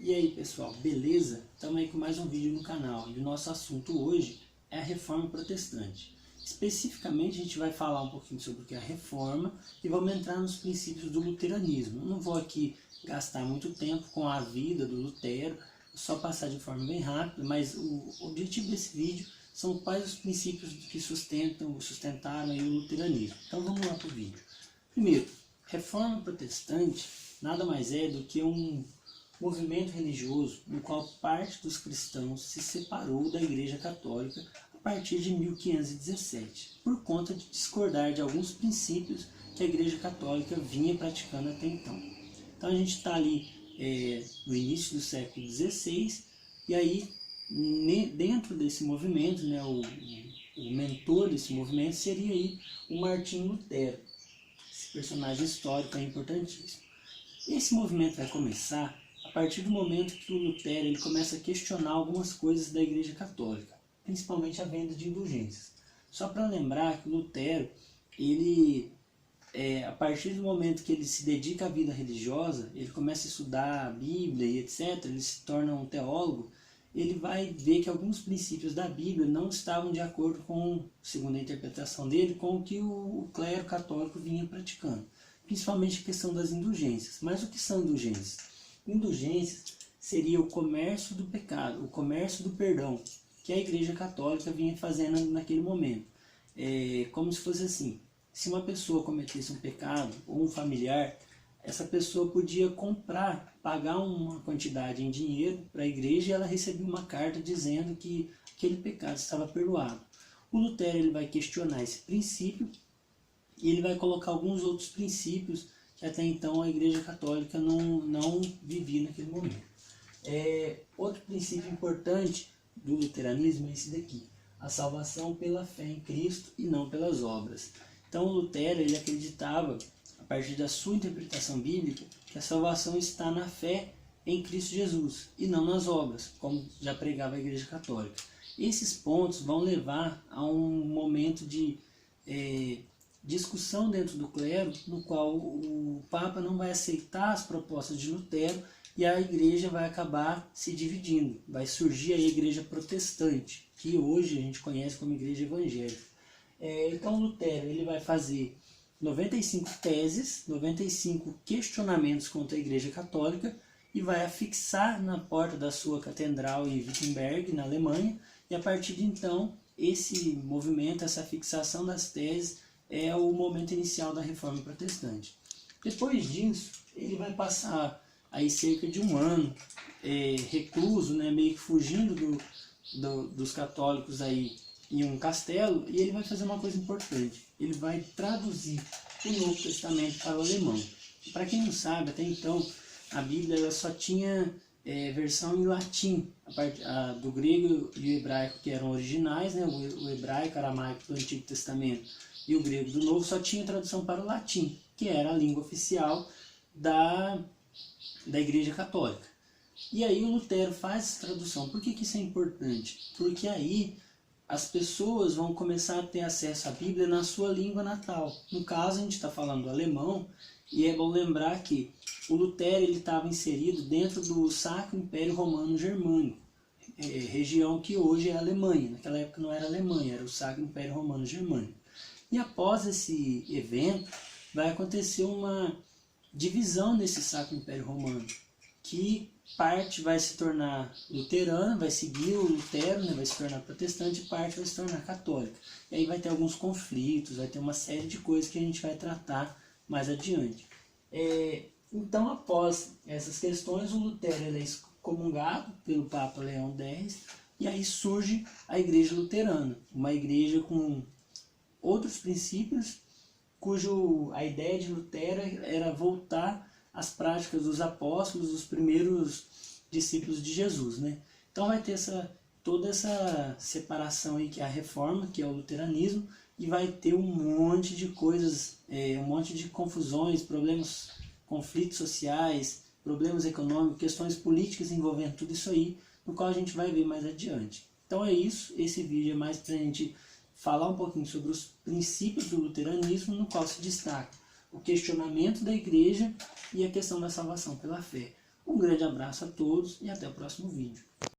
E aí pessoal, beleza? Estamos aí com mais um vídeo no canal e o nosso assunto hoje é a Reforma Protestante. Especificamente a gente vai falar um pouquinho sobre o que é a Reforma e vamos entrar nos princípios do luteranismo. Eu não vou aqui gastar muito tempo com a vida do Lutero, só passar de forma bem rápida, mas o objetivo desse vídeo são quais os princípios que sustentaram aí o luteranismo. Então vamos lá para o vídeo. Primeiro, Reforma Protestante nada mais é do que um movimento religioso no qual parte dos cristãos se separou da Igreja Católica a partir de 1517, por conta de discordar de alguns princípios que a Igreja Católica vinha praticando até então. Então a gente está ali no início do século XVI, e aí dentro desse movimento, né, o mentor desse movimento seria aí o Martinho Lutero. Esse personagem histórico é importantíssimo. Esse movimento vai começar a partir do momento que o Lutero ele começa a questionar algumas coisas da Igreja Católica, principalmente a venda de indulgências. Só para lembrar que o Lutero, a partir do momento que ele se dedica à vida religiosa, ele começa a estudar a Bíblia e etc., ele se torna um teólogo, ele vai ver que alguns princípios da Bíblia não estavam de acordo com, segundo a interpretação dele, com o que o clero católico vinha praticando. Principalmente a questão das indulgências. Mas o que são indulgências? Indulgências seria o comércio do pecado, o comércio do perdão, que a Igreja Católica vinha fazendo naquele momento. Como se fosse assim, se uma pessoa cometesse um pecado, ou um familiar, essa pessoa podia pagar uma quantidade em dinheiro para a igreja, e ela recebia uma carta dizendo que aquele pecado estava perdoado. O Lutero ele vai questionar esse princípio, e ele vai colocar alguns outros princípios que até então a Igreja Católica não vivia naquele momento. Outro princípio importante do luteranismo é esse daqui: a salvação pela fé em Cristo e não pelas obras. Então o Lutero ele acreditava, a partir da sua interpretação bíblica, que a salvação está na fé em Cristo Jesus e não nas obras, como já pregava a Igreja Católica. Esses pontos vão levar a um momento de discussão dentro do clero, no qual o Papa não vai aceitar as propostas de Lutero e a igreja vai acabar se dividindo. Vai surgir a Igreja Protestante, que hoje a gente conhece como Igreja Evangélica. Então Lutero ele vai fazer 95 teses, 95 questionamentos contra a Igreja Católica e vai afixar na porta da sua catedral em Wittenberg, na Alemanha, e a partir de então esse movimento, essa fixação das teses é o momento inicial da Reforma Protestante. Depois disso, ele vai passar aí cerca de um ano recluso, né, meio que fugindo dos católicos aí em um castelo, e ele vai fazer uma coisa importante: ele vai traduzir o Novo Testamento para o alemão. Para quem não sabe, até então a Bíblia ela só tinha versão em latim, do grego e o hebraico que eram originais, né, o hebraico, aramaico do Antigo Testamento e o grego do Novo só tinha tradução para o latim, que era a língua oficial da Igreja Católica. E aí o Lutero faz essa tradução. Por que isso é importante? Porque aí as pessoas vão começar a ter acesso à Bíblia na sua língua natal. No caso, a gente está falando alemão, e é bom lembrar que o Lutero estava inserido dentro do Sacro Império Romano Germânico, região que hoje é a Alemanha. Naquela época não era a Alemanha, era o Sacro Império Romano Germânico. E após esse evento, vai acontecer uma divisão nesse Sacro Império Romano, que parte vai se tornar luterana, vai seguir o Lutero, né, vai se tornar protestante, e parte vai se tornar católica. E aí vai ter alguns conflitos, vai ter uma série de coisas que a gente vai tratar mais adiante. Então, após essas questões, o Lutero ele é excomungado pelo Papa Leão X, e aí surge a Igreja Luterana, uma igreja com outros princípios, a ideia de Lutero era voltar às práticas dos apóstolos, dos primeiros discípulos de Jesus, né? Então vai ter toda essa separação aí que é a Reforma, que é o luteranismo, e vai ter um monte de coisas, um monte de confusões, problemas, conflitos sociais, problemas econômicos, questões políticas envolvendo tudo isso aí, no qual a gente vai ver mais adiante. Então é isso, esse vídeo é mais para a gente falar um pouquinho sobre os princípios do luteranismo, no qual se destaca o questionamento da igreja e a questão da salvação pela fé. Um grande abraço a todos e até o próximo vídeo.